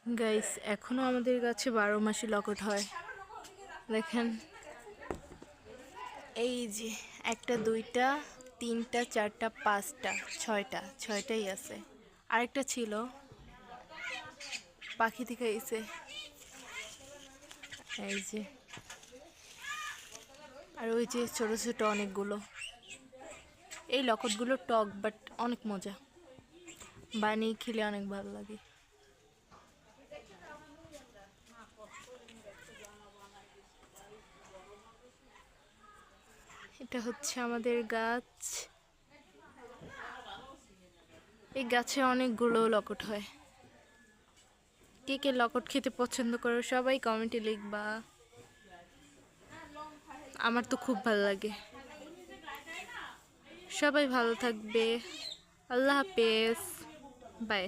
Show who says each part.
Speaker 1: Guys, এখনো আমাদের কাছে 12 মাসি লকেট হয়। দেখেন, এই যে একটা, দুইটা, তিনটা, চারটা, পাঁচটা, ছয়টাই আছে। আরেকটা ছিল, পাখি থেকে এসে। এই যে, আর ওই যে ছোট ছোট অনেকগুলো। এই লকেটগুলো টক, বাট অনেক মজা, বানিয়ে খেলে অনেক ভালো লাগে। এটা হচ্ছে আমাদের গাছ। এই গাছে অনেকগুলো লকেট হয়। কে কে লকেট খেতে পছন্দ করো সবাই কমেন্টে লিখবা। আমার তো খুব ভালো লাগে। সবাই ভালো থাকবে। আল্লাহ হাফেজ। বাই।